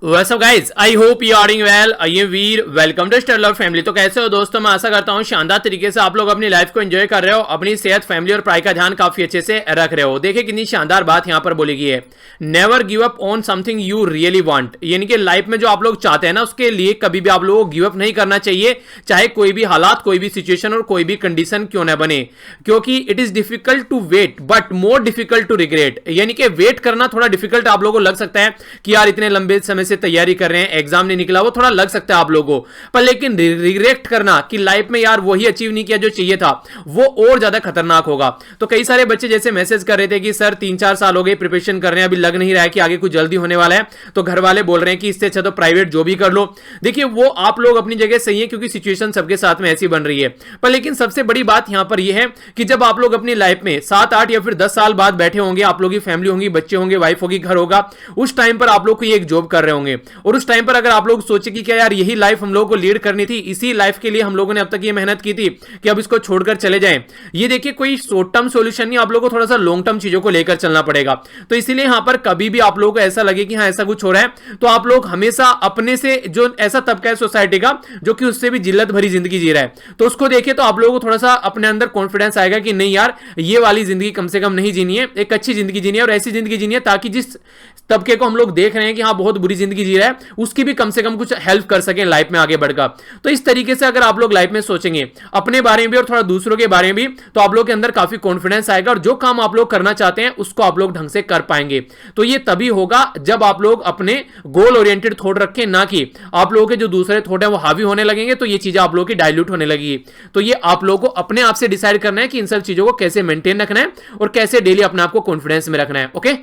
What's up guys? I hope you are doing well. I am Veer, welcome to Star Love family. तो कैसे हो दोस्तों? मैं आशा करता हूँ शानदार तरीके से आप लोग अपनी लाइफ को एंजॉय कर रहे हो, अपनी सेहत, फैमिली और पढ़ाई का ध्यान काफी अच्छे से रख रहे हो। देखिए कितनी शानदार बात यहाँ पर बोली गई है, never give up on something you really want. यानी कि लाइफ में जो आप लोग चाहते हैं ना, उसके लिए कभी भी आप लोगों को गिव अप नहीं करना चाहिए, चाहे कोई भी हालात, कोई भी सिचुएशन और कोई भी कंडीशन क्यों ना बने। क्योंकि it is difficult to wait but more difficult to regret. यानी कि वेट करना थोड़ा डिफिकल्ट आप लोगों को लग सकता है कि यार इतने लंबे समय से तैयारी कर रहे हैं, एग्जाम नहीं निकला, वो थोड़ा लग सकता है आप लोगों को, पर लेकिन रिग्रेट करना कि लाइफ में यार वही अचीव नहीं किया जो चाहिए था, वो और ज्यादा खतरनाक होगा। तो कई सारे बच्चे जैसे मैसेज कर रहे थे कि सर 3-4 साल हो गए प्रिपरेशन कर रहे हैं, अभी लग नहीं रहा है कि आगे कुछ जल्दी होने वाला है, तो घर वाले बोल रहे हैं कि इससे अच्छा तो प्राइवेट जॉब ही कर लो। देखिए वो आप लोग अपनी जगह सही है, क्योंकि सिचुएशन सबके साथ में ऐसी बन रही है, पर लेकिन सबसे बड़ी बात यहां पर यह है कि जब आप लोग अपनी लाइफ में 7-8 या फिर 10 साल बाद बैठे होंगे, आप लोगों की फैमिली होंगी, बच्चे होंगे, वाइफ होगी, घर होगा, उस टाइम पर आप लोग कोई एक जॉब कर रहे होंगे, और उस टाइम पर अगर आप लोग सोचे कि क्या यार यही लाइफ हम लोगों को लीड करनी थी, इसी लाइफ के लिए हम लोगों ने अब तक ये मेहनत की थी कि अब इसको छोड़कर चले जाएं। ये देखिए कोई शॉर्ट टर्म सॉल्यूशन नहीं, आप लोगों को थोड़ा सा लॉन्ग टर्म चीजों को लेकर चलना पड़ेगा। तो इसीलिए यहां पर कभी भी आप लोगों को ऐसा लगे कि हाँ ऐसा कुछ हो रहा है, तो आप लोग हमेशा अपने से, जो ऐसा तबका है सोसाइटी का जो कि उससे भी जिल्लत भरी जिंदगी जी रहा है, तो उसको देखिए तो आप लोगों को थोड़ा सा अपने अंदर कॉन्फिडेंस आएगा कि नहीं यार ये वाली जिंदगी कम से कम नहीं जीनी है, एक अच्छी जिंदगी जीनी है, और ऐसी जिंदगी जीनी है ताकि जिस तबके को हम लोग देख रहे हैं कि हाँ बहुत बुरी जिंदगी जी रहा है, उसकी भी कम से कम कुछ हेल्प कर सकें लाइफ में आगे बढ़कर। तो इस तरीके से अगर आप लोग लाइफ में सोचेंगे अपने बारे में भी और थोड़ा दूसरों के बारे में भी, तो आप लोग के अंदर काफी कॉन्फिडेंस आएगा, और जो काम आप लोग करना चाहते हैं उसको आप लोग ढंग से कर पाएंगे। तो ये तभी होगा जब आप लोग अपने गोल ओरिएंटेड थॉट रखें, ना कि आप लोगों के जो दूसरे थॉट है वो हावी होने लगेंगे, तो ये चीजें आप लोगों की डाइल्यूट होने लगेगी। तो ये आप लोगों को अपने आप से डिसाइड करना है कि इन सब चीजों को कैसे मेंटेन रखना है और कैसे डेली अपने आप को कॉन्फिडेंस में रखना है। ओके,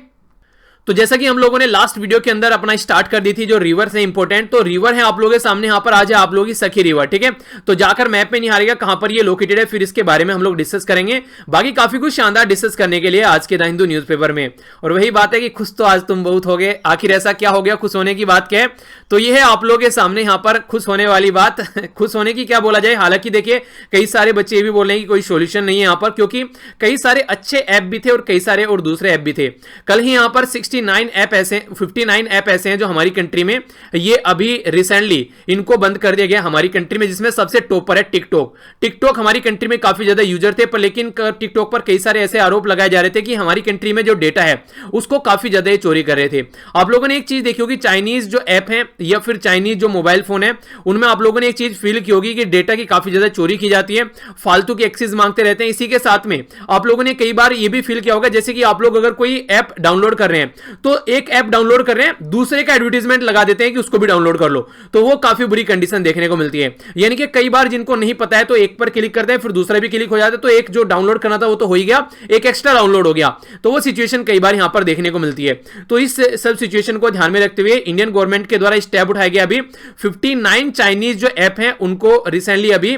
तो जैसा कि हम लोगों ने लास्ट वीडियो के अंदर अपना स्टार्ट कर दी थी, जो रिवर से इंपॉर्टेंट, तो रिवर है आप लोगों के सामने, यहां पर आज है आप लोगों की सखी रिवर। ठीक है, तो जाकर मैप में निहारेगा कहां पर ये लोकेटेड है, फिर इसके बारे में हम लोग डिस्कस करेंगे। बाकी काफी कुछ शानदार डिस्कस करने के लिए आज के द हिंदू न्यूज़पेपर में। और वही बात है कि खुश तो आज तुम बहुत हो गए। आखिर ऐसा क्या हो गया, खुश होने की बात क्या है? तो ये है आप लोगों के सामने यहाँ पर खुश होने वाली बात। खुश होने की क्या बोला जाए, हालांकि देखिए कई सारे बच्चे ये भी बोल रहे हैं कि कोई सोल्यूशन नहीं है यहाँ पर, क्योंकि कई सारे अच्छे ऐप भी थे और कई सारे और दूसरे ऐप भी थे। कल ही यहाँ पर 59 ऐप ऐसे हैं जो हमारी कंट्री में ये अभी रिसेंटली इनको बंद कर दिया गया हमारी कंट्री में, जिसमें सबसे टॉप पर है टिकटॉक। टिकटॉक हमारी कंट्री में काफी ज्यादा यूजर थे, पर लेकिन टिकटॉक पर कई सारे ऐसे आरोप लगाए जा रहे थे कि हमारी कंट्री में जो डेटा है उसको काफी ज्यादा चोरी कर रहे थे। आप लोगों ने एक चीज देखी होगी, चाइनीज जो ऐप है या फिर चाइनीज जो मोबाइल फोन है, उनमें आप लोगों ने एक चीज फील की होगी कि डेटा की काफी ज्यादा चोरी की जाती है, फालतू की एक्सेस मांगते रहते हैं। इसी के साथ में आप लोगों ने कई बार ये भी फील किया होगा, जैसे कि आप लोग अगर कोई ऐप डाउनलोड कर रहे हैं, तो एक ऐप डाउनलोड कर रहे हैं, दूसरे का एडवर्टाइजमेंट लगा देते हैं कि उसको भी डाउनलोड कर लो, तो वो काफी बुरी कंडीशन देखने को मिलती है। यानी कि कई बार जिनको नहीं पता है तो एक पर क्लिक करते हैं, फिर दूसरा भी क्लिक हो जाता है, तो एक जो डाउनलोड करना था वो तो हो ही गया, एक एक्स्ट्रा डाउनलोड हो गया, तो वो सिचुएशन कई बार यहां पर देखने को मिलती है। तो इस सब सिचुएशन को ध्यान में रखते हुए इंडियन गवर्नमेंट के द्वारा स्टेप उठाया गया। अभी 59 चाइनीज जो ऐप हैं उनको रिसेंटली अभी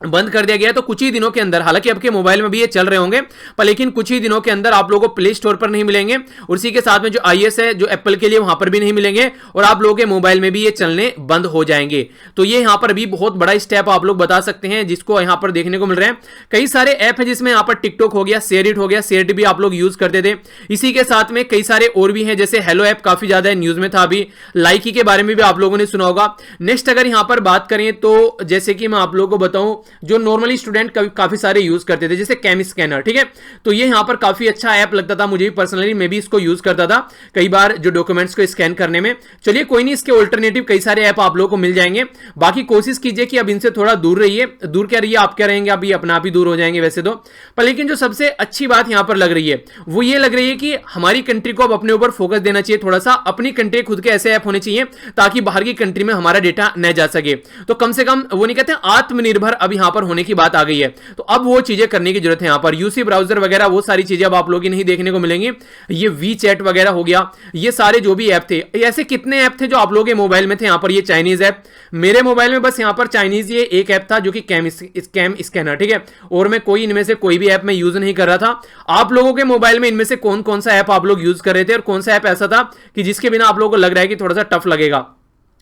बंद कर दिया गया है। तो कुछ ही दिनों के अंदर, हालांकि आपके मोबाइल में भी ये चल रहे होंगे, पर लेकिन कुछ ही दिनों के अंदर आप लोगों को प्ले स्टोर पर नहीं मिलेंगे, और इसी के साथ में जो iOS है जो एप्पल के लिए, वहां पर भी नहीं मिलेंगे, और आप लोगों के मोबाइल में भी ये चलने बंद हो जाएंगे। तो ये यहां पर भी बहुत बड़ा स्टेप आप लोग बता सकते हैं, जिसको यहां पर देखने को मिल रहे हैं। कई सारे ऐप है जिसमें यहां पर टिकटॉक हो गया, शेयरिट हो गया, शेयरिट भी आप लोग यूज करते थे। इसी के साथ में कई सारे और भी हैं, जैसे हेलो ऐप काफी ज्यादा न्यूज में था अभी, लाइकी के बारे में भी आप लोगों ने सुना होगा। नेक्स्ट अगर यहां पर बात करें तो जैसे कि मैं आप लोगों को बताऊं, जो नॉर्मली स्टूडेंट काफी सारे यूज करते थे, जैसे कैम स्कैनर। ठीक है, तो ये यहां पर काफी अच्छा ऐप लगता था मुझे भी पर्सनली, मैं भी इसको यूज करता था कई बार जो डॉक्यूमेंट्स को स्कैन करने में। चलिए कोई नहीं, इसके ऑल्टरनेटिव कई सारे ऐप आप लोगों को मिल जाएंगे। बाकी कोशिश कीजिए कि अब इनसे थोड़ा दूर रहिए। दूर क्या रहिए, आप क्या रहेंगे, अभी अपना आप ही दूर हो जाएंगे वैसे तो। पर लेकिन जो सबसे अच्छी बात यहां पर लग रही है वो ये लग रही है कि हमारी कंट्री को अब अपने ऊपर फोकस देना चाहिए थोड़ा सा। अपनी कंट्री खुद के ऐसे ऐप होने चाहिए ताकि बाहर की कंट्री में हमारा डेटा न जा सके। तो कम से कम वो नहीं कहते आत्मनिर्भर अब यहां पर होने की बात आ गई है, तो अब वो चीजें करने की जरूरत है। यहां पर यूसी ब्राउजर वगैरह वो सारी चीजें अब आप लोगों की नहीं देखने को मिलेंगी। ये वी चैट वगैरह हो गया, ये सारे जो भी ऐप थे, ऐसे कितने ऐप थे जो आप लोगों के मोबाइल में थे। यहां पर ये चाइनीज ऐप, मेरे मोबाइल में बस यहां पर चाइनीज ये एक ऐप था जो कि कैम स्कैनर। ठीक है, और मैं कोई इनमें से कोई भी ऐप में यूज नहीं कर रहा था। आप लोगों के मोबाइल में इनमें से कौन कौन सा ऐप आप लोग यूज कर रहे थे, और कौन सा ऐप ऐसा था कि जिसके बिना आप लोगों को लग रहा है कि थोड़ा सा टफ लगेगा?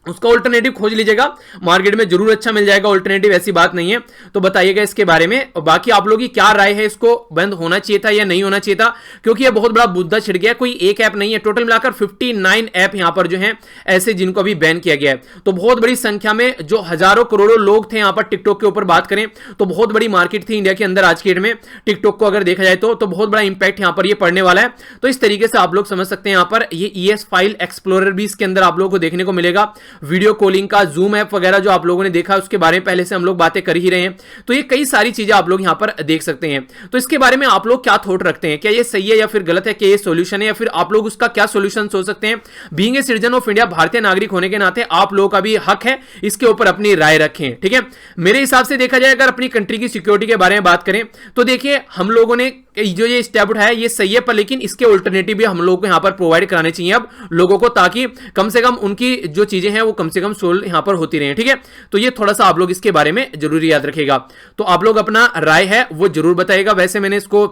उसका ऑल्टरनेटिव खोज लीजिएगा, मार्केट में जरूर अच्छा मिल जाएगा ऑल्टरनेटिव, ऐसी बात नहीं है। तो बताइएगा इसके बारे में, और बाकी आप लोगों की क्या राय है, इसको बंद होना चाहिए था या नहीं होना चाहिए था, क्योंकि ये बहुत बड़ा मुद्दा छिड़ गया। कोई एक ऐप नहीं है, टोटल मिलाकर 59 ऐप यहां पर जो है ऐसे जिनको अभी बैन किया गया है। तो बहुत बड़ी संख्या में जो हजारों करोड़ों लोग थे यहां पर टिकटॉक के ऊपर बात करें तो बहुत बड़ी मार्केट थी इंडिया के अंदर आज की डेट में टिकटॉक को अगर देखा जाए तो बहुत बड़ा इंपैक्ट यहां पर ये पड़ने वाला है। तो इस तरीके से आप लोग समझ सकते हैं, यहां पर ये ES फाइल एक्सप्लोरर भी इसके अंदर आप लोगों को देखने को मिलेगा, वीडियो कॉलिंग का जूम ऐप वगैरह जो आप लोगों ने देखा उसके बारे में पहले से हम लोग बातें कर ही रहे हैं। तो ये कई सारी चीजें आप लोग यहां पर देख सकते हैं। तो इसके बारे में आप लोग क्या थॉट रखते हैं, क्या ये सही है या फिर गलत है, क्या ये सॉल्यूशन है या फिर आप लोग उसका क्या सॉल्यूशन सोच सकते हैं। Being a citizen of India, भारतीय नागरिक होने के नाते आप लोगों का भी हक है इसके ऊपर अपनी राय रखें, ठीक है। मेरे हिसाब से देखा जाए, अगर अपनी कंट्री की सिक्योरिटी के बारे में बात करें तो देखिए हम लोगों ने जो ये स्टेप उठाया ये सही है, पर लेकिन इसके ऑल्टरनेटिव भी हम लोगों को यहां पर प्रोवाइड कराने चाहिए अब लोगों को, ताकि कम से कम उनकी जो चीजें हैं वो कम से कम सोल्व यहां पर होती रहे, ठीक है। तो ये थोड़ा सा आप लोग इसके बारे में जरूर याद रखिएगा। तो आप लोग अपना राय है वो जरूर बताइएगा। वैसे मैंने इसको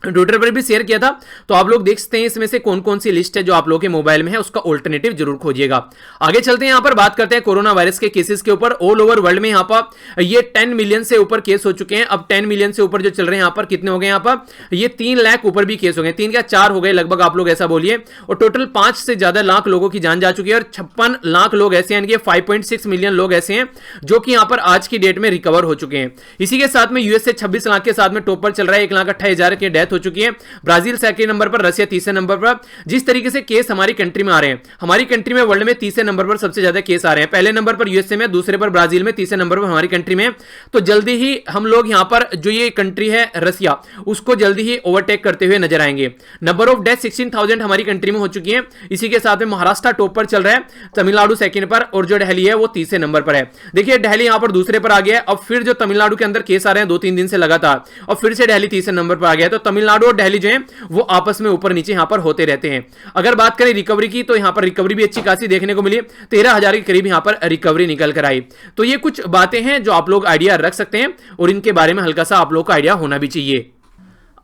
ट्विटर पर भी शेयर किया था, तो आप लोग देख सकते हैं इसमें से कौन कौन सी लिस्ट है जो आप लोगों के मोबाइल में है, उसका ऑल्टरनेटिव जरूर खोजिएगा। आगे चलते हैं, यहां पर बात करते हैं कोरोना वायरस के केसेस के ऊपर। ऑल ओवर वर्ल्ड में यहां पर ये 10 मिलियन से ऊपर केस हो चुके हैं। अब 10 मिलियन से ऊपर जो चल रहे हैं यहां पर कितने हो गए, यहां पर ये 3 लाख ऊपर भी केस हो गए, 3 क्या 4 हो गए लगभग, आप लोग ऐसा बोलिए। और टोटल 5 से ज्यादा लाख लोगों की जान जा चुकी है और 56 लाख लोग ऐसे हैं, 5.6 मिलियन लोग ऐसे हैं जो कि यहां पर आज की डेट में रिकवर हो चुके हैं। इसी के साथ में यूएसए 26 लाख के साथ में टॉप पर चल रहा है, 1,28,000 की डेथ हो चुकी है। ब्राजील सेकंड नंबर पर, रशिया तीसरे नंबर पर। जिस तरीके से केस हमारी कंट्री में आ रहे हैं, हमारी कंट्री में वर्ल्ड में तीसरे नंबर पर सबसे ज्यादा केस आ रहे हैं, पहले नंबर पर यूएसए में, दूसरे पर ब्राजील में, तीसरे नंबर पर हमारी कंट्री में। तो जल्दी ही हम लोग यहां पर जो ये कंट्री है रशिया, उसको जल्दी ही ओवरटेक करते हुए नजर आएंगे। नंबर ऑफ डेथ 16,000 हमारी कंट्री में हो चुकी है। इसी के साथ में महाराष्ट्र टॉप पर चल रहा है, तमिलनाडु सेकंड पर, और जो दिल्ली है वो तीसरे नंबर पर है। देखिए दिल्ली यहां पर दूसरे पर आ गया है। अब फिर जो तमिलनाडु के अंदर केस आ रहे हैं 2-3 दिन से लगातार, और फिर से दिल्ली तीसरे नंबर पर आ गया है। तो तमिलनाडु और दिल्ली जो है वो आपस में ऊपर नीचे यहां पर होते रहते हैं। अगर बात करें रिकवरी की, तो यहां पर रिकवरी भी अच्छी खासी देखने को मिली, 13,000 के करीब यहां पर रिकवरी निकल कर आई। तो ये कुछ बातें हैं जो आप लोग आइडिया रख सकते हैं और इनके बारे में हल्का सा आप लोग को आइडिया होना भी चाहिए।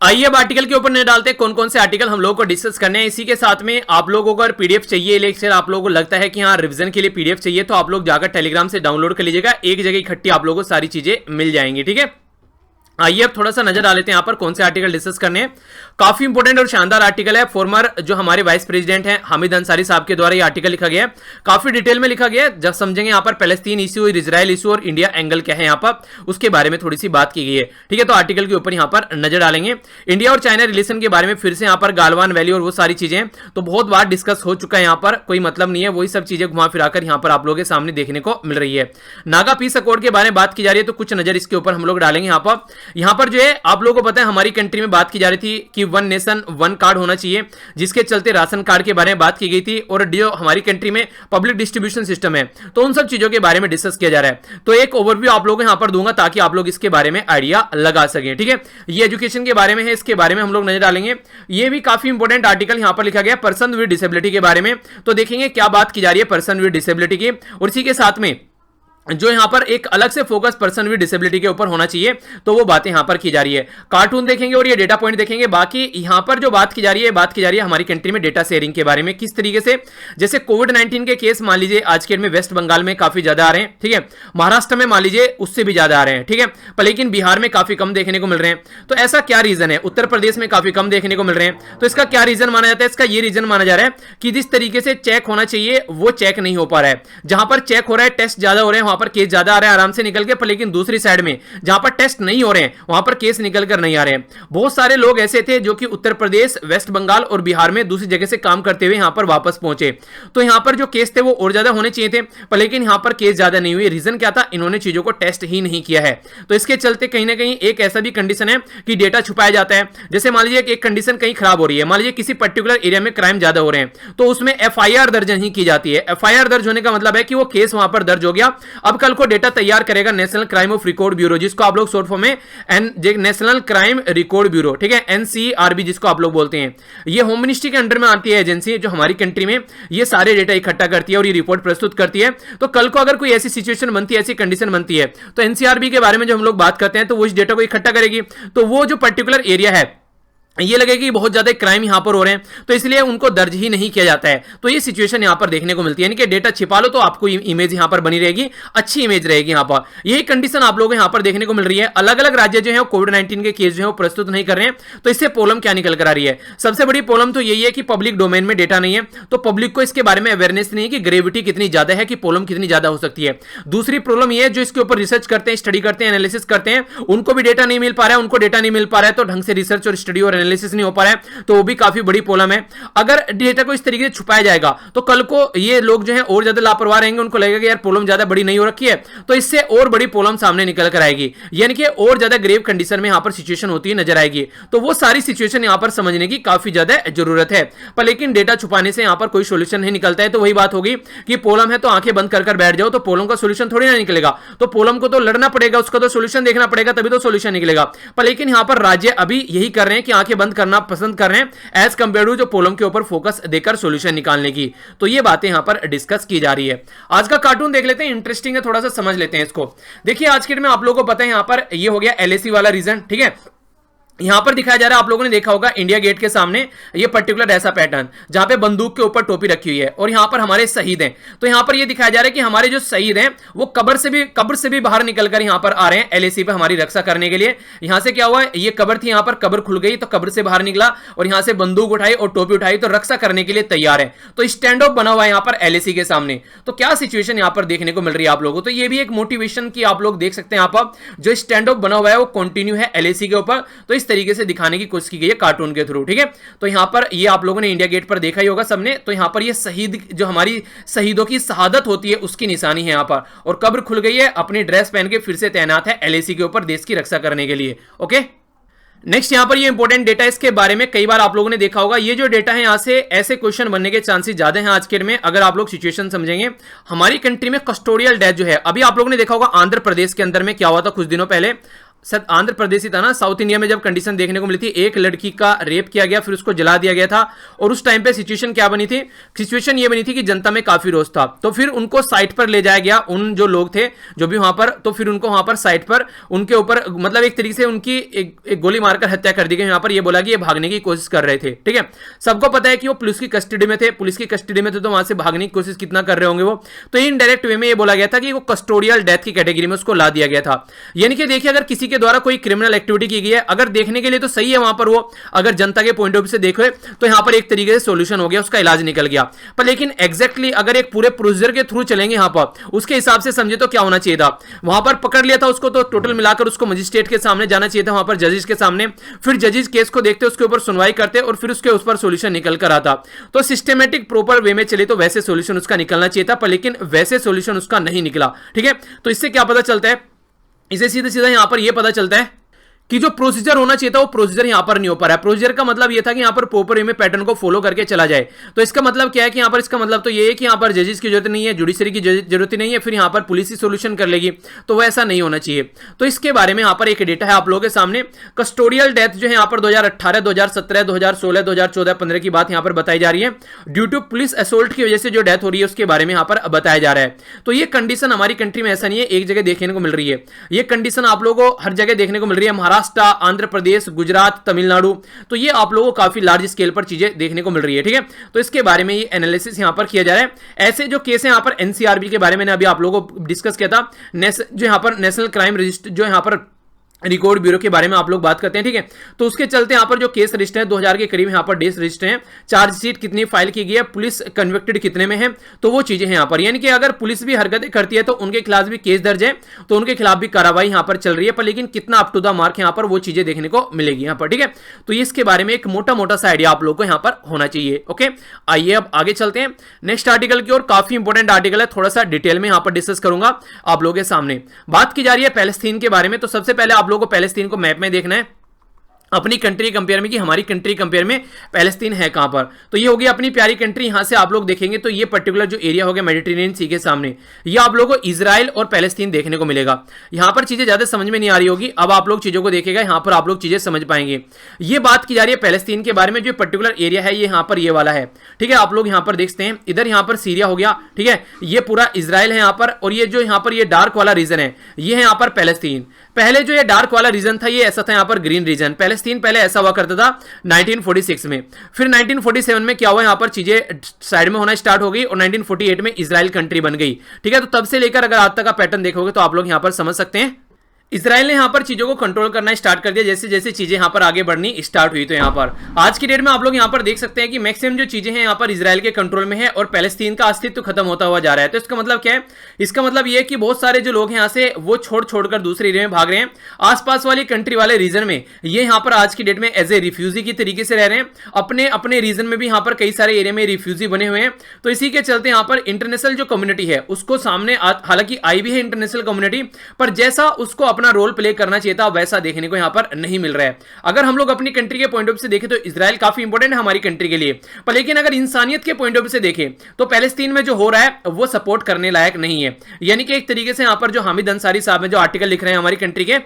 आइए अब आर्टिकल के ऊपर नहीं डालते कौन कौन से आर्टिकल हम लोगों को डिस्कस करने हैं। इसी के साथ में आप लोगों को अगर पीडीएफ चाहिए लेक्चर, आप लोगों को लगता है कि हाँ रिवीजन के लिए पीडीएफ चाहिए, तो आप लोग जाकर टेलीग्राम से डाउनलोड कर लीजिएगा, एक जगह इकट्ठी आप लोगों को सारी चीजें मिल जाएंगी, ठीक है। आइए अब थोड़ा सा नजर डाल लेते हैं यहाँ पर कौन से आर्टिकल डिस्कस करने हैं। काफी इंपोर्टेंट और शानदार आर्टिकल है। फॉर्मर जो हमारे वाइस प्रेसिडेंट हैं हामिद अंसारी साहब के द्वारा ये आर्टिकल लिखा गया है, काफी डिटेल में लिखा गया है। जब समझेंगे यहाँ पर पैलेस्तीन इश्यू, इजराइल इश्यू और इंडिया एंगल क्या है यहाँ पर, उसके बारे में थोड़ी सी बात की गई है, ठीक है। तो आर्टिकल के ऊपर यहाँ पर नजर डालेंगे। इंडिया और चाइना रिलेशन के बारे में फिर से यहाँ पर गालवान वैली और वो सारी चीजें तो बहुत बार डिस्कस हो चुका है, यहाँ पर कोई मतलब नहीं है, वही सब चीजें घुमा फिराकर यहाँ पर आप लोगों के सामने देखने को मिल रही है। नागा पीस अकॉर्ड के बारे में बात की जा रही है, तो कुछ नजर इसके ऊपर हम लोग डालेंगे। यहाँ पर जो है आप लोगों को पता है हमारी कंट्री में बात की जा रही थी कि 1 नेशन 1 कार्ड होना चाहिए, जिसके चलते राशन कार्ड के बारे में बात की गई थी, और जो हमारी कंट्री में पब्लिक डिस्ट्रीब्यूशन सिस्टम है, तो उन सब चीजों के बारे में डिस्कस किया जा रहा है। तो एक ओवरव्यू आप लोगों को यहां पर दूंगा ताकि आप लोग इसके बारे में आइडिया लगा सकें, ठीक है। ये एजुकेशन के बारे में है, इसके बारे में हम लोग नजर डालेंगे। ये भी काफी इंपॉर्टेंट आर्टिकल यहां पर लिखा गया पर्सन विद डिसेबिलिटी के बारे में, तो देखेंगे क्या बात की जा रही है पर्सन विद डिसेबिलिटी की, और इसी के साथ में जो यहां पर एक अलग से फोकस पर्सन विद डिसेबिलिटी के ऊपर होना चाहिए, तो वो बातें यहां पर की जा रही है। कार्टून देखेंगे और ये डेटा पॉइंट देखेंगे। बाकी यहां पर जो बात की जा रही है हमारी कंट्री में डेटा शेयरिंग के बारे में, किस तरीके से, जैसे कोविड-19 के केस मान लीजिए आज के डेट में वेस्ट बंगाल में काफी ज्यादा आ रहे हैं, ठीक है, महाराष्ट्र में मान लीजिए उससे भी ज्यादा आ रहे हैं, ठीक है, पर लेकिन बिहार में काफी कम देखने को मिल रहे हैं। तो ऐसा क्या रीजन है, उत्तर प्रदेश में काफी कम देखने को मिल रहे हैं, तो इसका क्या रीजन माना जाता है। इसका ये रीजन माना जा रहा है कि जिस तरीके से चेक होना चाहिए वो चेक नहीं हो पा रहा है। जहां पर चेक हो रहा है, टेस्ट ज्यादा हो रहे हैं, वहां पर केस ज्यादा आ रहा है आराम से निकल के, पर लेकिन दूसरी साइड में जहां पर टेस्ट नहीं हो रहे हैं वहां पर केस निकल कर नहीं आ रहे हैं। बहुत सारे लोग ऐसे थे जो कि उत्तर प्रदेश, वेस्ट बंगाल और बिहार में दूसरी जगह से काम करते हुए यहां पर वापस पहुंचे। तो यहां पर जो केस थे वो और ज्यादा होने चाहिए थे, पर लेकिन यहां पर केस ज्यादा नहीं हुए। रीजन क्या था, इन्होंने चीजों को टेस्ट ही नहीं किया है। तो इसके चलते कहीं ना कहीं एक ऐसा भी कंडीशन है कि डेटा छुपाया जाता है। जैसे मान लीजिए एक कंडीशन कहीं खराब हो रही है, मान लीजिए किसी पर्टिकुलर एरिया में क्राइम ज्यादा हो रहे हैं, तो उसमें एफआईआर दर्ज नहीं की जाती है। एफआईआर दर्ज होने का मतलब है कि वो केस वहां पर दर्ज हो गया। अब कल को डेटा तैयार करेगा national crime of record bureau, जिसको आप लोग शॉर्ट फॉर्म में नेशनल क्राइम रिकॉर्ड ब्यूरो, ठीक है, एनसीआरबी जिसको आप लोग बोलते हैं। ये होम मिनिस्ट्री के अंडर में आती है एजेंसी, जो हमारी कंट्री में ये सारे डेटा इकट्ठा करती है और ये रिपोर्ट प्रस्तुत करती है। तो कल को अगर कोई ऐसी सिचुएशन बनती है, ऐसी कंडीशन बनती है, तो एनसीआरबी के बारे में जो हम लोग बात करते हैं, तो वो इस डेटा को इकट्ठा करेगी। तो वो जो पर्टिकुलर एरिया है ये लगे कि बहुत ज्यादा क्राइम यहां पर हो रहे हैं, तो इसलिए उनको दर्ज ही नहीं किया जाता है। तो ये सिचुएशन यहां पर देखने को मिलती है, यानी कि डेटा छिपा लो तो आपको इमेज यहां पर बनी रहेगी, अच्छी इमेज रहेगी यहां पर। यही कंडीशन आप लोगों को यहां पर देखने को मिल रही है। अलग अलग राज्य जो है कोविड-19 के केस जो है वो प्रस्तुत नहीं कर रहे हैं, तो इससे प्रॉब्लम क्या निकल कर आ रही है? सबसे बड़ी प्रॉब्लम तो यही है कि पब्लिक डोमेन में डेटा नहीं है, तो पब्लिक को इसके बारे में अवेयरनेस नहीं है कि ग्रेविटी कितनी ज्यादा है, कि प्रॉब्लम कितनी ज्यादा हो सकती है। दूसरी प्रॉब्लम यह है जो इसके ऊपर रिसर्च करते हैं, स्टडी करते हैं, एनालिसिस करते हैं, उनको भी डेटा नहीं मिल पा रहा है, उनको डेटा नहीं मिल पा रहा है, तो ढंग से रिसर्च और स्टडी और एनालिसिस नहीं हो पा रहा है, तो वो भी काफी बड़ी प्रॉब्लम है। अगर डेटा को इस तरीके से छुपाया जाएगा तो कल को ये लोग जो है और ज्यादा लापरवाह रहेंगे, उनको लगेगा कि यार प्रॉब्लम ज्यादा बड़ी नहीं हो रखी है, तो इससे और बड़ी प्रॉब्लम सामने निकल कर आएगी, यानी कि और ज्यादा ग्रेव कंडीशन में यहां पर सिचुएशन होती है नजर आएगी। तो वो सारी सिचुएशन यहां पर समझने की काफी ज्यादा जरूरत है। पर लेकिन डेटा छुपाने से यहां पर कोई सोल्यूशन नहीं निकलता है। तो वही बात होगी कि प्रॉब्लम है तो आंखें बंद कर बैठ जाओ, तो प्रॉब्लम का सोल्यूशन थोड़ी ना निकलेगा। तो प्रॉब्लम को तो लड़ना पड़ेगा, उसका तो सोल्यूशन देखना पड़ेगा, तभी तो सोल्यूशन निकलेगा। पर लेकिन यहां पर राज्य अभी यही कर रहे हैं कि आंखें बंद करना पसंद कर रहे हैं, एज कंपेयर टू जो प्रॉब्लम के ऊपर फोकस देकर सॉल्यूशन निकालने की। तो ये बातें यहां पर डिस्कस की जा रही है। आज का कार्टून देख लेते हैं, इंटरेस्टिंग है, थोड़ा सा समझ लेते हैं इसको। देखिए आज के डेट में आप लोगों को पता है यहां पर ये हो गया एलएसी वाला रीजन, ठीक है। यहां पर दिखाया जा रहा है, आप लोगों ने देखा होगा इंडिया गेट के सामने ये पर्टिकुलर ऐसा पैटर्न जहां पे बंदूक के ऊपर टोपी रखी हुई है और यहां पर हमारे शहीद हैं। तो यहां पर ये दिखाया जा रहा है कि हमारे जो शहीद हैं वो कब्र से भी बाहर निकलकर यहां पर आ रहे हैं एलएसी पे हमारी रक्षा करने के लिए। यहां से क्या हुआ, ये कब्र थी, यहां पर कब्र खुल गई तो कब्र से बाहर निकला और यहां से बंदूक उठाई और टोपी उठाई, तो रक्षा करने के लिए तैयार है। तो स्टैंड ऑफ बना हुआ है यहां पर एलएसी के सामने। तो क्या सिचुएशन यहां पर देखने को मिल रही है आप लोगों को? तो ये भी एक मोटिवेशन की आप लोग देख सकते हैं, यहां पर जो स्टैंड ऑफ बना हुआ है वो कंटिन्यू है एलएसी के ऊपर। तो इस तरीके से दिखाने की कोशिश की गई है कार्टून के थ्रू, ठीक है। तो यहां पर ये आप लोगों ने इंडिया गेट पर देखा ही होगा सबने। तो यहां पर ये शहीद जो हमारी शहीदों की शहादत होती है उसकी निशानी है यहां पर, और कब्र खुल गई है, अपनी ड्रेस पहन के फिर से तैनात है एलएसी के ऊपर देश की रक्षा करने के लिए। ओके, नेक्स्ट यहां पर ये इंपॉर्टेंट डेटा, इसके बारे में कई बार आप लोगों ने देखा होगा। ये जो डेटा है यहां से ऐसे क्वेश्चन बनने के चांसेस ज्यादा हैं आज के डेट में, अगर आप लोग सिचुएशन समझेंगे। हमारी कंट्री में कस्टोडियल डेथ जो है, अभी आप लोगों ने देखा होगा आंध्र प्रदेश के अंदर में क्या हुआ था कुछ दिनों पहले, सर आंध्र प्रदेश ही था ना, साउथ इंडिया में जब कंडीशन देखने को मिली थी, एक लड़की का रेप किया गया, फिर उसको जला दिया गया था। और उस टाइम पे सिचुएशन क्या बनी थी? सिचुएशन ये बनी थी कि जनता में काफी रोष था, तो फिर उनको साइट पर ले जाया गया, उन जो लोग थे जो भी वहां पर, तो फिर उनको वहां पर साइट पर उनके ऊपर मतलब एक तरीके से उनकी एक गोली मारकर हत्या कर दी गई। यहां पर ये बोला कि ये भागने की कोशिश कर रहे थे, ठीक है। सबको पता है कि वो पुलिस की कस्टडी में थे, पुलिस की कस्टडी में थे, तो वहां से भागने की कोशिश कितना कर रहे होंगे वो। तो इनडायरेक्ट वे में ये बोला गया था कि वो कस्टोडियल डेथ की कैटेगरी में उसको ला दिया गया था। यानी कि देखिए अगर किसी के द्वारा कोई क्रिमिनल एक्टिविटी की गई है, अगर देखने के लिए तो सही है वहां पर, वो अगर जनता के पॉइंट ऑफ व्यू से देखो तो यहां पर एक तरीके से सॉल्यूशन हो गया, उसका इलाज निकल गया। पर लेकिन एग्जैक्टली अगर एक पूरे प्रोसीजर के थ्रू चलेंगे यहां पर, उसके हिसाब से समझे तो क्या होना चाहिए था, वहां पर पकड़ लिया था उसको, तो टोटल मिलाकर उसको मजिस्ट्रेट के सामने जाना चाहिए था, वहां पर जजेस के सामने, फिर जजेस केस को देखते, उसके ऊपर सुनवाई करते और फिर उसके उस पर सॉल्यूशन निकल कर आता। तो सिस्टमेटिक प्रॉपर वे में चले तो वैसे सॉल्यूशन उसका निकलना चाहिए था, पर लेकिन वैसे सॉल्यूशन उसका नहीं निकला, ठीक है। तो इससे क्या पता चलता है, इसे सीधा सीधा यहां पर यह पता चलता है कि जो प्रोसीजर होना चाहिए था वो प्रोसीजर यहां पर नहीं हो पा रहा है। प्रोसीजर का मतलब ये था कि यहां पर प्रॉपर वे में पैटर्न को फॉलो करके चला जाए। तो इसका मतलब क्या है कि यहां पर, इसका मतलब तो ये है कि यहां पर जजेस की जरूरत नहीं है, जुडिशरी की जरूरत नहीं है, फिर यहां पर पुलिस ही सोल्यूशन कर लेगी, तो वैसा नहीं होना चाहिए। तो इसके बारे में यहां पर एक डेटा है आप लोगों के सामने। कस्टोडियल डेथ जो है यहां पर 2018, 2017, 2016, 2014, 15 की बात यहां पर बताई जा रही है। ड्यू टू पुलिस असोल्ट की वजह से जो डेथ हो रही है उसके बारे में यहां पर बताया जा रहा है। तो ये कंडीशन हमारी कंट्री में ऐसा नहीं है एक जगह देखने को मिल रही है, ये कंडीशन आप लोगों को हर जगह देखने को मिल रही है, महाराष्ट्र, आंध्र प्रदेश, गुजरात, तमिलनाडु। तो ये आप लोगों को काफी लार्ज स्केल पर चीजें देखने को मिल रही है, ठीक है। तो इसके बारे में ये एनालिसिस यहां पर किया जा रहा है। ऐसे जो केस है यहां पर एनसीआरबी के बारे में अभी आप लोगों को डिस्कस किया था, जो यहां पर नेशनल क्राइम रजिस्टर, जो यहां पर रिकॉर्ड ब्यूरो के बारे में आप लोग बात करते हैं, ठीक है। तो उसके चलते यहां पर जो केस रजिस्टर है 2000 के करीब यहां पर डेस रजिस्टर है, चार्जशीट कितनी फाइल की गई है, पुलिस कन्विक्टेड कितने में है, तो वो चीजें हैं यहां पर। यानी कि अगर पुलिस भी हरकतें करती है तो उनके खिलाफ भी केस दर्ज है, तो उनके खिलाफ भी कार्रवाई यहां पर चल रही है, पर लेकिन कितना अप टू द मार्क यहां पर वो चीजें देखने को मिलेगी यहां पर, ठीक है। तो इसके बारे में एक मोटा मोटा सा आइडिया आप लोग को यहां पर होना चाहिए। ओके, आइए अब आगे चलते हैं नेक्स्ट आर्टिकल की ओर। काफी इंपॉर्टेंट आर्टिकल है, थोड़ा सा डिटेल में यहां पर डिस्कस करूंगा आप लोगों के सामने। बात की जा रही है पैलेस्तीन के बारे में। तो सबसे पहले आप लोगों को पैलेस्तीन को में देखना है अपनी कंट्री कंपेयर में, कि हमारी कंट्री कंपेयर में पैलेस्तीन है कहां पर। तो ये होगी अपनी प्यारी कंट्री। यहां से आप लोग देखेंगे तो ये पर्टिकुलर जो एरिया हो गया मेडिटेरियन सी के सामने, ये आप लोगों को इजराइल और पैलेस्तीन देखने को मिलेगा। यहां पर चीजें ज्यादा समझ में नहीं आ रही होगी, अब आप लोग चीजों को देखेगा, यहां पर आप लोग चीजें समझ पाएंगे। ये बात की जा रही है पैलेस्तीन के बारे में, जो पर्टिकुलर एरिया है ये यहां पर ये वाला है, ठीक है। आप लोग यहां पर देखते हैं, इधर यहां पर सीरिया हो गया, ठीक है, ये पूरा इजराइल है यहां पर, और ये जो यहां पर ये डार्क वाला रीजन है ये है यहां पर पैलेस्तीन। पहले जो ये डार्क वाला रीजन था ये ऐसा था यहां पर ग्रीन रीजन, पैलेस्तीन पहले ऐसा हुआ करता था 1946 में, फिर 1947 में क्या हुआ, यहां पर चीजें साइड में होना स्टार्ट हो गई और 1948 में इजराइल कंट्री बन गई। ठीक है, तो तब से लेकर अगर आज तक का पैटर्न देखोगे तो आप लोग यहां पर समझ सकते हैं इजराइल ने यहां पर चीजों को कंट्रोल करना स्टार्ट कर दिया जैसे जैसे चीजें यहां पर आगे बढ़नी स्टार्ट हुई। तो यहां पर आज की डेट में आप लोग यहां पर देख सकते हैं कि मैक्सिमम जो चीजें हैं यहां पर इजराइल के कंट्रोल में है और पैलेस्तीन का अस्तित्व खत्म होता हुआ जा रहा है। तो इसका मतलब क्या है, इसका मतलब यह है कि बहुत सारे जो लोग हैं यहां से वो छोड़ छोड़कर दूसरे एरिया में भाग रहे हैं, आसपास वाली कंट्री वाले रीजन में ये यहां पर आज की डेट में एज ए रिफ्यूजी की तरीके से रह रहे हैं, अपने अपने रीजन में भी यहां पर कई सारे एरिया में रिफ्यूजी बने हुए हैं। तो इसी के चलते यहां पर इंटरनेशनल जो कम्युनिटी है उसको सामने हालांकि आई भी है इंटरनेशनल कम्युनिटी, पर जैसा उसको अपना रोल प्ले करना चाहिए था वैसा देखने को यहां पर नहीं मिल रहा है। अगर हम लोग अपनी कंट्री के पॉइंट ऑफ व्यू से देखें तो इजराइल काफी इंपॉर्टेंट है हमारी कंट्री के लिए, पर लेकिन अगर इंसानियत के पॉइंट ऑफ व्यू से देखें तो पैलेस्तीन में जो हो रहा है वो सपोर्ट करने लायक नहीं है। यानी कि एक तरीके से यहां पर जो हामिद अंसारी साहब हैं जो आर्टिकल लिख रहे हैं हमारी कंट्री के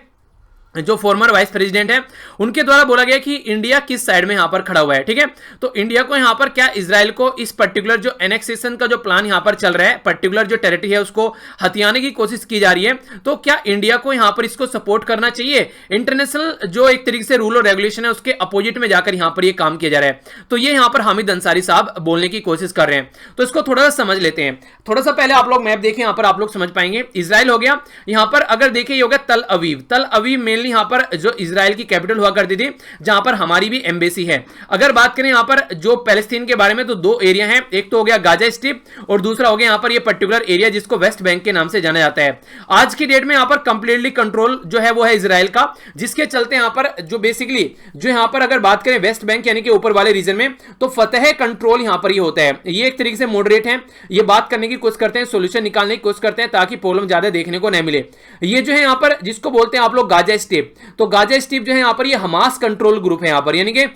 जो फॉर्मर वाइस प्रेसिडेंट है उनके द्वारा बोला गया कि इंडिया किस साइड में यहां पर खड़ा हुआ है। ठीक है, तो इंडिया को यहां पर क्या इजराइल को इस पर्टिकुलर जो एनेक्सेशन का जो प्लान यहां पर चल रहा है, पर्टिकुलर जो टेरिटरी है उसको हथियाने की कोशिश की जा रही है, तो क्या इंडिया को यहां पर इसको सपोर्ट करना चाहिए? इंटरनेशनल जो एक तरीके से रूल और रेगुलेशन है उसके अपोजिट में जाकर यहां पर ये काम किया जा रहा है। तो ये यहां पर हामिद अंसारी साहब बोलने की कोशिश कर रहे हैं, तो इसको थोड़ा सा समझ लेते हैं। थोड़ा सा पहले आप लोग मैप देखें, यहां पर आप लोग समझ पाएंगे। इजराइल हो गया, यहां पर अगर देखें ये हो गया तल अवीव। तल अवीव मेनली यहां पर जो इजराइल की कैपिटल हुआ करती थी, जहां पर हमारी भी एम्बेसी है। अगर बात करें यहां पर जो पैलेस्तीन के बारे में तो दो एरिया हैं, एक तो हो गया गाजा स्ट्रिप और दूसरा हो गया यहां पर ये पर्टिकुलर एरिया जिसको वेस्ट बैंक के नाम से जाना जाता है। आज की डेट में यहां पर कंप्लीटली कंट्रोल जो है वो है इजराइल का, जिसके चलते यहां पर जो बेसिकली जो यहां पर अगर बात करें वेस्ट बैंक यानी कि ऊपर वाले रीजन में, तो फतह कंट्रोल यहां पर ही होता है। ये एक तरीके से मॉडरेट है, ये बात करने की कोशिश करते हैं, सोल्यूशन निकालने की कोशिश करते हैं ताकि प्रॉब्लम ज्यादा देखने को न मिले। ये जो है यहां पर जिसको बोलते हैं आप लोग गाजा स्ट्रिप, तो गाजा स्ट्रिप जो है यहां पर ये हमास कंट्रोल ग्रुप है यहां पर, यानी कि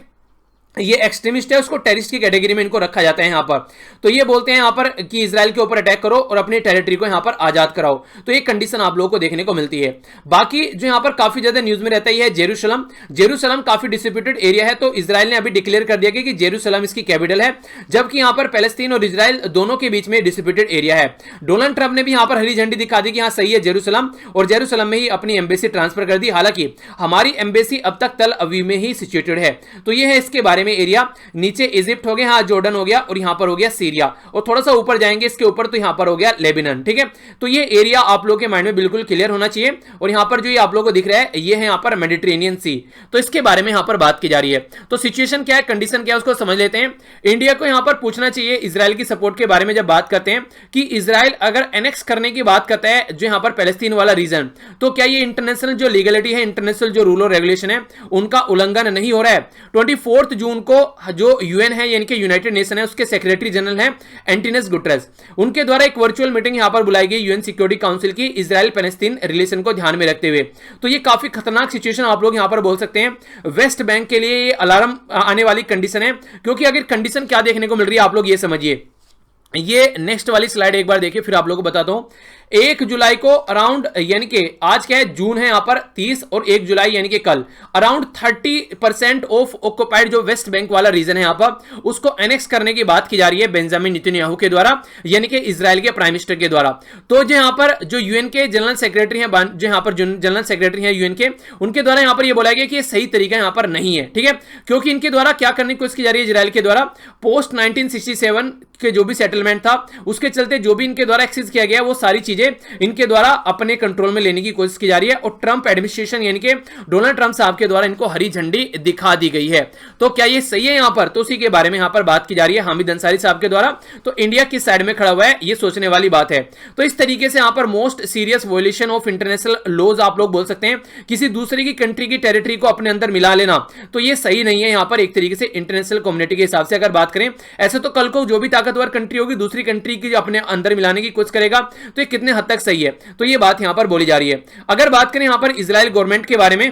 ये एक्सट्रीमिस्ट है, उसको टेररिस्ट की कैटेगरी में इनको रखा जाता है यहां पर। तो ये बोलते हैं यहां पर कि इजराइल के ऊपर अटैक करो और अपनी टेरिटरी को यहां पर आजाद कराओ। तो ये कंडीशन आप लोगों को देखने को मिलती है। बाकी जो यहां पर काफी ज्यादा न्यूज में रहता है जेरूशलम। जेरूशलम काफी डिस्प्यूटेड एरिया है, तो इजराइल ने अभी डिक्लेयर कर दिया कि जेरूशलम इसकी कैपिटल है, जबकि यहां पर पैलेस्तीन और इजराइल दोनों के बीच में डिस्प्यूटेड एरिया है। डोनाल्ड ट्रंप ने भी यहां पर हरी झंडी दिखा दी कि हां सही है जेरूशलम, और जेरूशलम में ही अपनी एम्बेसी ट्रांसफर कर दी। हालांकि हमारी एम्बेसी अब तक तल अवीव में ही सिचुएटेड है। तो ये है इसके बारे में एरिया। नीचे इजिप्ट हो गया, हाँ जॉर्डन हो गया, और यहां पर हो गया सीरिया, और थोड़ा सा ऊपर जाएंगे इसके ऊपर तो यहां पर हो गया लेबनान। ठीक है, तो ये एरिया आप लोगों के माइंड में बिल्कुल क्लियर होना चाहिए। और यहां पर जो ये आप लोगों को दिख रहा है ये है यहां पर मेडिटेरेनियन सी, तो इसके बारे में यहां पर बात की जा रही है। तो सिचुएशन क्या है, कंडीशन क्या है, उसको समझ लेते हैं। इंडिया को यहां पर पूछना चाहिए इजराइल की सपोर्ट के बारे में जब बात करते हैं कि इजराइल अगर एनेक्स करने की बात करता है जो यहां पर पैलेस्तीन वाला रीजन, तो क्या ये इंटरनेशनल जो लीगलिटी है, इंटरनेशनल जो रूल और रेगुलेशन है उनका उल्लंघन नहीं हो रहा है? 24 जून को जो यूएन है यानी कि यूनाइटेड नेशन है उसके सेक्रेटरी जनरल हैं एंटोनियो गुटेरेस, उनके द्वारा एक वर्चुअल मीटिंग यहां पर बुलाई गई यूएन सिक्योरिटी काउंसिल की इजराइल पैलेस्तीन रिलेशन को ध्यान में रखते हुए। तो ये काफी खतरनाक सिचुएशन आप लोग यहां पर बोल सकते हैं। वेस्ट बैंक के लिए ये अलार्म आने वाली कंडीशन है, क्योंकि अगर कंडीशन क्या देखने को मिल रही है आप लोग ये समझिए। ये नेक्स्ट वाली स्लाइड एक बार देखिए फिर आप लोगों को बताता हूं। 1 जुलाई को अराउंड यानी कि आज क्या है जून है यहां पर 30 और 1 जुलाई यानी कि कल अराउंड 30% ऑफ ऑक्युपाइड जो वेस्ट बैंक वाला रीजन है यहां पर उसको एनेक्स करने की बात की जा रही है बेंजामिन नेतन्याहू के द्वारा, यानी कि इजराइल के प्राइम मिनिस्टर के द्वारा। तो जो यहां पर जो यूएन के जनरल सेक्रेटरी हैं, जो यहां पर जनरल सेक्रेटरी हैं यूएन के, उनके द्वारा यहां पर यह बोला गया कि यह सही तरीका यहां पर नहीं है। ठीक है, क्योंकि इनके द्वारा क्या करने की कोशिश की जा रही है इजराइल के द्वारा, पोस्ट 1967 के जो भी सेटलमेंट था उसके चलते जो भी इनके द्वारा एक्सेस किया गया वो सारी चीजें इनके द्वारा अपने कंट्रोल में लेने की कोशिश की जा रही है, और ट्रंप एडमिनिस्ट्रेशन यानी कि डोनाल्ड ट्रंप साहब के द्वारा इनको हरी झंडी दिखा दी गई है। तो क्या ये सही है यहां पर? तो उसी के बारे में यहां पर बात की जा रही है हामिद अंसारी साहब के द्वारा। तो इंडिया किस साइड में खड़ा हुआ है ये सोचने वाली बात है। तो इस तरीके से यहां पर most serious violation of international laws आप लोग बोल सकते हैं, किसी दूसरे की कंट्री की टेरिटरी को अपने अंदर मिला लेना, तो ये सही नहीं है यहां पर एक तरीके से इंटरनेशनल कम्युनिटी के हिसाब से अगर बात करें। ऐसे तो कल को जो भी ताकतवर कंट्री होगी दूसरी कंट्री की अपने अंदर मिलाने की कोशिश करेगा, तो ये कितने हद तक सही है, तो ये बात यहां पर बोली जा रही है। अगर बात करें यहां पर इजराइल गवर्नमेंट के बारे में,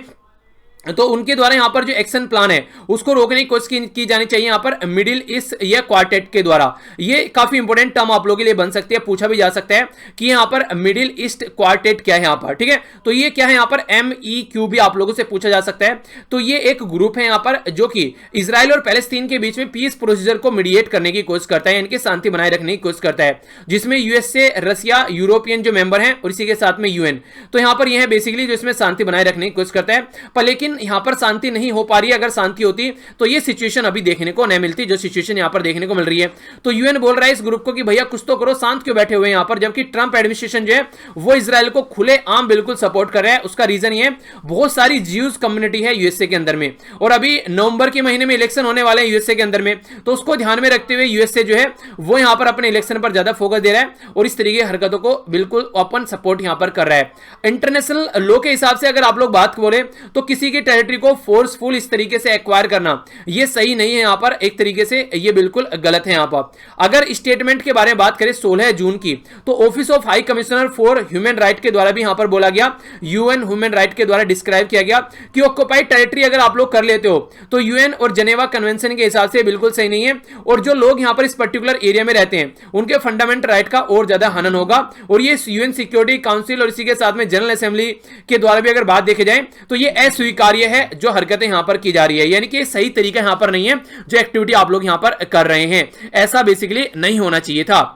तो उनके द्वारा यहां पर जो एक्शन प्लान है उसको रोकने की कोशिश की जानी चाहिए यहां पर मिडिल ईस्ट या क्वार्टेट के द्वारा। ये काफी इंपॉर्टेंट टर्म आप लोगों के लिए बन सकती है, पूछा भी जा सकता है कि यहां पर मिडिल ईस्ट क्वार्टेट क्या है यहां पर। ठीक है, तो ये क्या है यहां पर MEQ भी आप लोगों से पूछा जा सकता है। तो ये एक ग्रुप है यहां पर जो कि इजराइल और पैलेस्तीन के बीच में पीस प्रोसीजर को मीडिएट करने की कोशिश करता है, इनकी शांति बनाए रखने की कोशिश करता है, जिसमें यूएसए, रशिया, यूरोपियन जो मेंबर हैं और इसी के साथ में यूएन। तो यहां पर यह है बेसिकली जो इसमें शांति बनाए रखने की कोशिश करता है। पर लेकिन लेकिन यहां पर शांति नहीं हो पा रही है। अगर शांति होती तो ये सिचुएशन अभी देखने को नहीं मिलती जो सिचुएशन यहां पर देखने को मिल रही है। तो यूएन बोल रहा है इस ग्रुप को कि भैया कुछ तो करो, शांत क्यों बैठे हुए हैं यहां पर, जबकि ट्रंप एडमिनिस्ट्रेशन जो है वो इजराइल को खुले आम बिल्कुल सपोर्ट कर रहा है। उसका रीजन ये बहुत सारी ज्यूज कम्युनिटी है यूएसए के अंदर में, और अभी नवंबर के महीने में इलेक्शन होने वाले हैं यूएसए के अंदर में, तो उसको ध्यान में रखते हुए यूएसए जो है वो यहां पर अपने इलेक्शन पर ज्यादा फोकस दे रहा है और इस तरीके की हरकतों को बिल्कुल ओपन सपोर्ट यहां पर कर रहा है। इंटरनेशनल लॉ के हिसाब से अगर आप लोग बात बोले तो किसी की टेरिटरी को फोर्सफुल इस तरीके से एक्वायर करना ये सही नहीं है, यहां पर एक तरीके से ये बिल्कुल गलत है। यहां पर अगर स्टेटमेंट के बारे में बात करें 16 जून की, तो office of high commissioner for human right के द्वारा भी यहां पर बोला गया, यूएन ह्यूमन राइट के द्वारा डिस्क्राइब किया गया कि ऑक्युपाइड टेरिटरी अगर आप लोग कर लेते हो तो यूएन और जेनेवा कन्वेंशन के हिसाब से बिल्कुल सही नहीं है, और जो लोग यहां पर इस पर्टिकुलर एरिया में रहते हैं उनके फंडामेंटल राइट का और ज्यादा हनन होगा। और ये यूएन सिक्योरिटी काउंसिल और इसी के साथ में जनरल असेंबली के द्वारा भी अगर बात देखी जाए तो ये अस्वीकार्य है जो हरकतें यहां पर की जा रही है, यानी कि सही तरीका यहां पर नहीं है जो एक्टिविटी आप लोग यहां पर कर रहे हैं, ऐसा बेसिकली नहीं होना चाहिए था।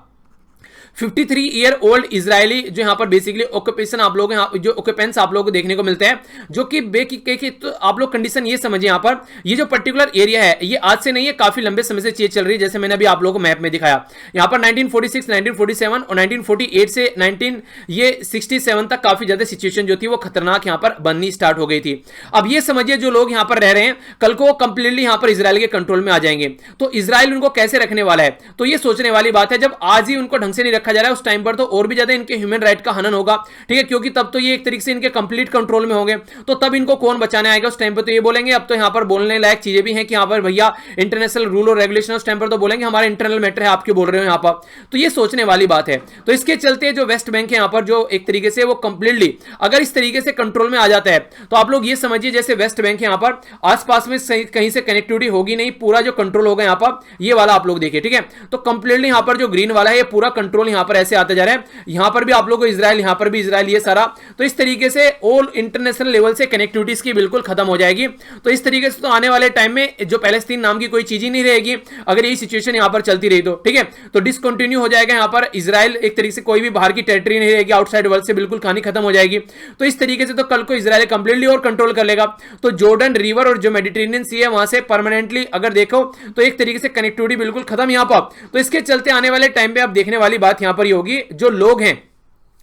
53 ईयर ओल्ड इजरायली जो यहां पर बेसिकली ऑक्यूपेशन आप लोग जो ऑक्यूपेंट्स आप लोगों को देखने को मिलते हैं, जो कि तो आप लोग कंडीशन ये समझिए यहां पर ये जो पर्टिकुलर एरिया है ये आज से नहीं है, काफी लंबे समय से चीज चल रही है, जैसे मैंने अभी आप लोगों को मैप में दिखाया। यहां पर 1946, 1947 और 1948 से 1967 तक काफी ज्यादा सिचुएशन जो थी वो खतरनाक यहां पर बननी स्टार्ट हो गई थी। अब ये समझिए जो लोग यहां पर रह रहे हैं कल को वो कंप्लीटली यहां पर इजराइल के कंट्रोल में आ जाएंगे, तो इजराइल उनको कैसे रखने वाला है, तो ये सोचने वाली बात है। जब आज ही उनको ढंग से नहीं रखा जा रहा है उस टाइम पर तो और भी ज्यादा इनके ह्यूमन राइट का हनन होगा, ठीक है, क्योंकि तब तो ये एक तरीके से इनके कंप्लीट कंट्रोल में होंगे, तो तब इनको कौन बचाने आएगा उस टाइम पर, तो ये बोलेंगे। अब तो यहां पर बोलने लायक चीजें भी हैं कि यहां पर भैया इंटरनेशनल रूल और रेगुलेशन उस टाइम पर तो बोलेंगे हमारा इंटरनल मैटर है, आप क्यों बोल रहे हो यहां पर, तो ये सोचने वाली बात है। तो इसके चलते जो वेस्ट बैंक है यहां पर जो एक तरीके से वो कंप्लीटली अगर इस तरीके से कंट्रोल में आ जाता है तो आप लोग ये समझिए जैसे वेस्ट बैंक है यहां पर आसपास में कहीं से कनेक्टिविटी होगी नहीं, पूरा जो कंट्रोल होगा यहां पर ये वाला आप लोग देखिए, ठीक है, तो कंप्लीटली यहां पर जो ग्रीन वाला है ये पूरा कंट्रोल यहां पर ऐसे आता जा रहा है, यहां पर भी आप लोगों को इजराइल, यहां पर भी इजराइल, ये सारा, तो इस तरीके से ऑल इंटरनेशनल लेवल से कनेक्टिविटीज की बिल्कुल खत्म हो जाएगी। तो इस तरीके से तो आने वाले टाइम में जो पैलेस्तीन नाम की कोई चीज ही नहीं रहेगी अगर यही सिचुएशन यहां पर चलती रही तो, ठीक है, तो डिसकंटिन्यू हो जाएगा यहां पर इजराइल, एक तरीके से कोई भी बाहर की टेरिटरी नहीं रहेगी, आउटसाइड वर्ल्ड से बिल्कुल कहानी खत्म हो जाएगी। तो इस तरीके से तो कल को इजराइल कंप्लीटली और कंट्रोल कर लेगा, तो जॉर्डन रिवर और जो मेडिटेरेनियन सी है वहां से परमानेंटली अगर देखो तो एक तरीके से कनेक्टिविटी बिल्कुल खत्म यहां पर। तो इसके चलते आने वाले टाइम पे आप देखने वाली बात यहां पर ये होगी, जो लोग हैं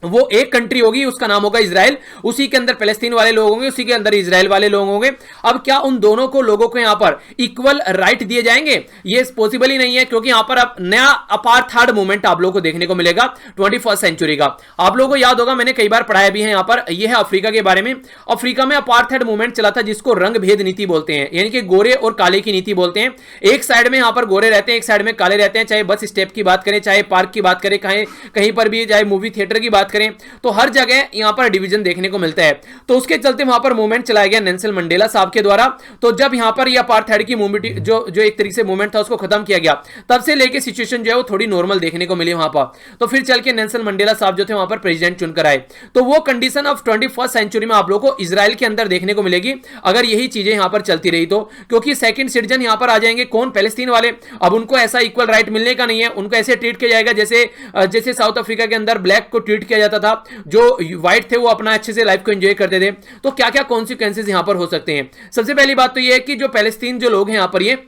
वो एक कंट्री होगी उसका नाम होगा इजराइल, उसी के अंदर पैलेस्तीन वाले लोग होंगे, उसी के अंदर इजराइल वाले लोग होंगे। अब क्या उन दोनों को लोगों को यहां पर इक्वल राइट दिए जाएंगे, ये पॉसिबल ही नहीं है, क्योंकि यहां पर अब नया अपार्थाइड मूवमेंट आप लोगों को देखने को मिलेगा 21st सेंचुरी का। आप लोगों को याद होगा मैंने कई बार पढ़ाया भी है यहां पर, यह है अफ्रीका के बारे में। अफ्रीका में अपार्थाइड मूवमेंट चला था जिसको रंग भेद नीति बोलते हैं, यानी कि गोरे और काले की नीति बोलते हैं। एक साइड में यहां पर गोरे रहते हैं, एक साइड में काले रहते हैं, चाहे बस स्टेप की बात करें, चाहे पार्क की बात करें, कहीं पर भी, चाहे मूवी थिएटर की बात करें, तो हर जगह यहां पर डिवीजन देखने को मिलता है। तो उसके चलते वहां पर मूवमेंट चलाया गया नेल्सन मंडेला साहब के द्वारा। तो जब यहां पर यह अपार्थाइड की मूवमेंट जो एक तरीके से मूवमेंट था उसको खत्म किया गया, तब से लेके सिचुएशन जो है वो थोड़ी नॉर्मल देखने को मिली वहां पर। तो फिर चल के नेल्सन मंडेला साहब जो थे वहां पर प्रेसिडेंट चुनकर आए। तो वो कंडीशन ऑफ 21st सेंचुरी में आप लोगों को इजराइल के अंदर देखने को मिलेगी अगर यही चीजें यहां पर चलती रही तो, क्योंकि सेकंड सिटीजन यहां पर आ जाएंगे कौन, पैलेस्तीन वाले। अब उनको ऐसा इक्वल राइट मिलने का नहीं है, उनको ऐसे ट्रीट किया जाएगा जैसे साउथ अफ्रीका के अंदर ब्लैक को ट्रीट किया जाता था, जो व्हाइट थे वो अपना अच्छे से लाइफ को एंजॉय करते थे। तो क्या क्या कॉन्सिक्वेंसेस यहां पर हो सकते हैं, सबसे पहली बात तो ये है कि जो पैलेस्तीन जो लोग हैं यहां पर ये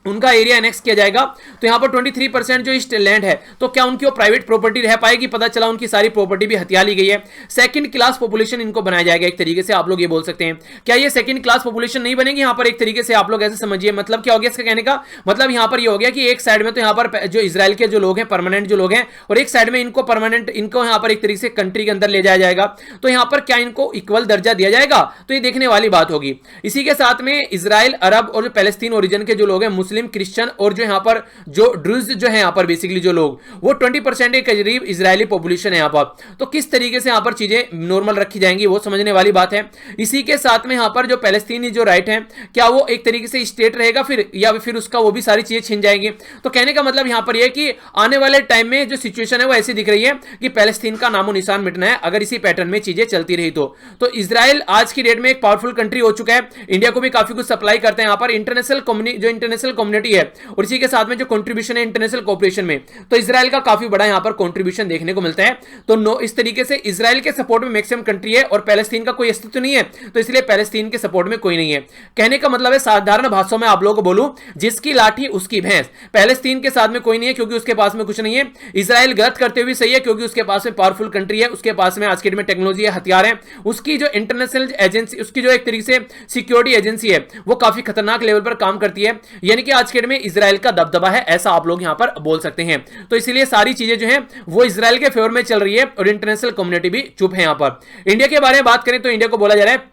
उनका एरिया एनेक्स किया जाएगा, तो यहां पर 23% जो इस लैंड है तो क्या उनकी वो प्राइवेट प्रॉपर्टी रह पाएगी, पता चला उनकी सारी प्रॉपर्टी भी हथिया ली गई है। सेकंड क्लास पॉपुलेशन इनको बनाया जाएगा, एक तरीके से आप लोग ये बोल सकते हैं। क्या ये सेकंड क्लास पॉपुलेशन नहीं बनेगी यहां पर, एक तरीके से आप लोग ऐसे समझिए, मतलब क्या हो गया इसका कहने का मतलब यहां पर ये हो गया कि एक साइड में तो यहां पर जो इजराइल के जो लोग हैं परमानेंट जो लोग हैं, और एक साइड में इनको परमानेंट इनको यहां पर एक तरीके से कंट्री के अंदर ले जाया जाएगा। तो यहां पर क्या इनको इक्वल दर्जा दिया जाएगा, तो ये देखने वाली बात होगी। इसी के साथ में इजराइल, अरब और पैलेस्तीन ओरिजिन के जो लोग हैं, मुस्लिम, क्रिश्चियन और जो यहां पर जो ड्रूज जो है यहां पर बेसिकली जो लोग, वो 20% के करीब इजरायली पॉपुलेशन है यहां पर। तो किस तरीके से यहां पर चीजें नॉर्मल रखी जाएंगी वो समझने वाली बात है। इसी के साथ में यहां पर जो पैलेस्तीनी जो राइट है, क्या वो एक तरीके से स्टेट रहेगा फिर, या फिर उसका वो भी सारी चीजें छिन जाएंगी। तो कहने का मतलब यहां पर यह कि आने वाले टाइम में जो सिचुएशन है वो ऐसी दिख रही है कि पैलेस्तीन का नामो निशान मिटना है अगर इसी पैटर्न में चीजें चलती रही तो इजराइल आज की डेट में एक पावरफुल कंट्री हो चुका है, इंडिया को भी काफी कुछ सप्लाई करते हैं यहां पर। इंटरनेशनल कम्युनिटी है और इसी के साथ में जो कंट्रीब्यूशन है इंटरनेशनल कोऑपरेशन में, तो इजराइल का काफी बड़ा यहां पर कंट्रीब्यूशन देखने को मिलता है। तो इस तरीके से इजराइल के सपोर्ट में मैक्सिमम कंट्री है और पैलेस्तीन का कोई अस्तित्व नहीं है, तो इसलिए पैलेस्तीन के सपोर्ट में कोई नहीं है। कहने का मतलब है साधारण भाषाओं में आप लोगों को बोलूं, जिसकी लाठी उसकी भैंस। पैलेस्तीन के साथ में कोई नहीं है क्योंकि उसके पास में कुछ नहीं है। इजराइल गलत करते हुए सही है क्योंकि उसके पास में पावरफुल कंट्री है, उसके पास में आज के डेट में टेक्नोलॉजी है, हथियार है, उसकी जो इंटरनेशनल एजेंसी, उसकी जो एक तरीके से सिक्योरिटी एजेंसी है वो काफी खतरनाक लेवल पर काम करती है। यानी कि आज के डेट में इजराइल का दबदबा है, ऐसा आप लोग यहां पर बोल सकते हैं। तो इसलिए सारी चीजें जो है वो इजराइल के फेवर में चल रही है और इंटरनेशनल कम्युनिटी भी चुप है। यहां पर इंडिया के बारे में बात करें तो इंडिया को बोला जा रहा है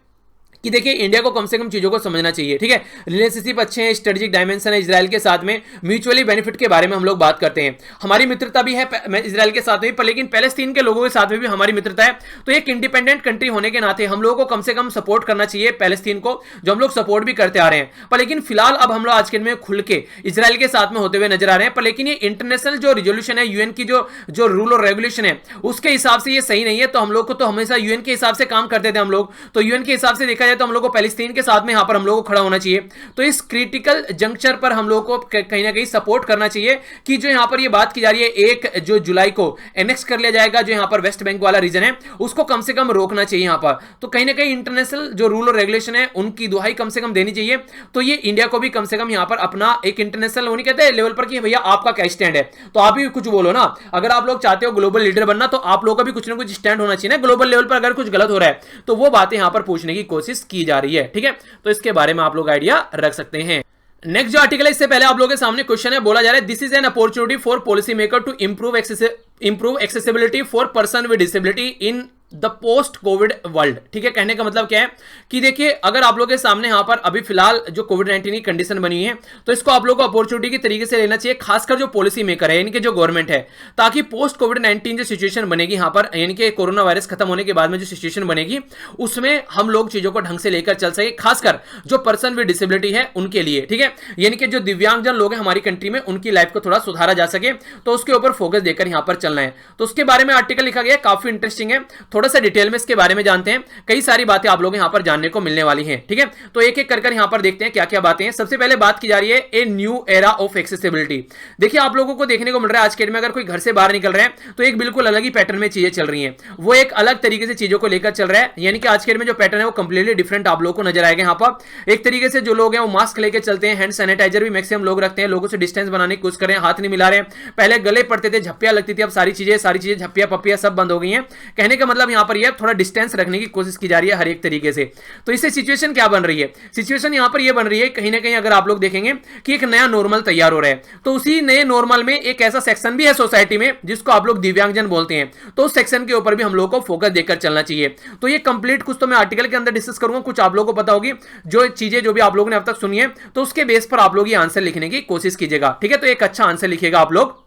कि देखिए इंडिया को कम से कम चीजों को समझना चाहिए, ठीक है। रिलेशनशिप अच्छे हैं, स्ट्रेटेजिक डायमेंशन है इजराइल के साथ में, म्यूचुअली बेनिफिट के बारे में हम लोग बात करते हैं। हमारी मित्रता भी है इजराइल के साथ में, पर लेकिन पैलेस्तीन के लोगों के साथ में भी हमारी मित्रता है। तो एक इंडिपेंडेंट कंट्री होने के नाते हम लोगों को कम से कम सपोर्ट करना चाहिए पैलेस्तीन को, जो हम लोग सपोर्ट भी करते आ रहे हैं। पर लेकिन फिलहाल अब हम लोग आज के दिन में खुल के इजराइल के साथ में होते हुए नजर आ रहे हैं। पर लेकिन ये इंटरनेशनल जो रिजोल्यूशन है, यूएन की जो रूल और रेगुलेशन है उसके हिसाब से ये सही नहीं है। तो हम लोग को तो हमेशा यूएन के हिसाब से काम करते थे हम लोग, तो यूएन के हिसाब से देखा जाए तो हम लोग को पैलेस्तीन के साथ में यहां पर हम लोगों को खड़ा होना चाहिए। तो इस क्रिटिकल जंक्चर पर हम लोगों को कहीं ना कहीं सपोर्ट करना चाहिए कि जो यहां पर ये बात की जा रही है 1 जुलाई को एनेक्स कर लिया जाएगा, जो यहां पर वेस्ट बैंक वाला रीजन है उसको कम से कम रोकना चाहिए यहां पर। तो कहीं ना कहीं इंटरनेशनल जो रूल और रेगुलेशन है उनकी दुहाई कम से कम देनी चाहिए। तो ये इंडिया को भी कम से कम यहां पर अपना एक इंटरनेशनल होनी कहते हैं लेवल पर कि भैया आपका क्या स्टैंड है, तो आप भी कुछ बोलो ना। अगर आप लोग चाहते हो ग्लोबल लीडर बनना तो आप लोगों का भी कुछ ना कुछ स्टैंड होना चाहिए ना ग्लोबल लेवल पर। अगर कुछ गलत हो रहा है तो वो बातें यहां पर पूछने की कोशिश की जा रही है, ठीक है। तो इसके बारे में आप लोग आइडिया रख सकते हैं। नेक्स्ट जो आर्टिकल है इससे पहले आप लोगों के सामने क्वेश्चन है, बोला जा रहा है this is an opportunity for policy maker to improve accessibility for person with disability in the post COVID world, ठीक है। कहने का मतलब क्या है कि देखिए अगर आप लोगों के सामने यहां पर अभी फिलहाल जो कोविड-19 की कंडीशन बनी हुई है तो इसको आप लोगों को अपॉर्चुनिटी की तरीके से लेना चाहिए, खासकर जो पॉलिसी मेकर है यानी कि जो गवर्नमेंट है, ताकि पोस्ट कोविड-19 जो सिचुएशन बनेगी यहां पर यानी कि कोरोना वायरस खत्म होने के बाद में जो सिचुएशन बनेगी उसमें हम लोग चीजों को ढंग से लेकर चल सके, खासकर जो पर्सन विद डिसेबिलिटी है उनके लिए, ठीक है। यानी कि जो दिव्यांगजन लोग हैं हमारी कंट्री में उनकी लाइफ को थोड़ा सुधारा जा सके, तो उसके ऊपर फोकस देकर यहां पर चलना है। तो उसके बारे में आर्टिकल लिखा गया, काफी इंटरेस्टिंग है, थोड़ा सा डिटेल में इसके बारे में जानते हैं। कई सारी बातें आप लोग यहां पर जानने को मिलने वाली हैं, ठीक है। तो एक एक कर यहां पर देखते हैं क्या क्या बातें हैं। सबसे पहले बात की जा रही है a new era of accessibility. देखिए आप लोगों को देखने को मिल रहा है आज के डेट में अगर कोई घर से बाहर निकल रहे हैं तो एक बिल्कुल अलग ही पैटर्न में चीजें चल रही हैं, वो एक अलग तरीके से चीजों को लेकर चल रहा है। यानी कि आज के डेट में जो पैटर्न है वो कंप्लीटली डिफरेंट आप लोगों को नजर आएगा। यहां पर एक तरीके से जो लोग हैं वो मास्क लेकर चलते हैं, हैंड सैनिटाइजर भी मैक्सिमम लोग रखते हैं, लोगों से डिस्टेंस बनाने की कोशिश कर रहे हैं, हाथ नहीं मिला रहे हैं। पहले गले पड़ते थे, झप्पियां लगती थी, अब सारी चीजें झप्पियां पप्पियां सब बंद हो गई हैं। कहने का मतलब यहां पर यह थोड़ा डिस्टेंस रखने की कोशिश की जा रही है हर एक तरीके से। तो इससे सिचुएशन क्या बन रही है, सिचुएशन यहां पर यह बन रही है कहीं ना कहीं अगर आप लोग देखेंगे कि एक नया नॉर्मल तैयार हो रहा है, तो उसी नए नॉर्मल में एक ऐसा सेक्शन भी है सोसाइटी में जिसको आप लोग दिव्यांगजन बोलते हैं, तो उस सेक्शन के ऊपर भी हम लोगों को फोकस देकर चलना चाहिए। तो ये कंप्लीट कुछ तो मैं आर्टिकल के अंदर डिस्कस करूंगा, कुछ आप लोगों को पता होगी जो चीजें जो भी आप लोगों ने अब तक सुनी है, तो उसके बेस पर आप लोग ये आंसर लिखने की कोशिश कीजिएगा, ठीक है। तो एक अच्छा आंसर लिखिएगा आप लोग।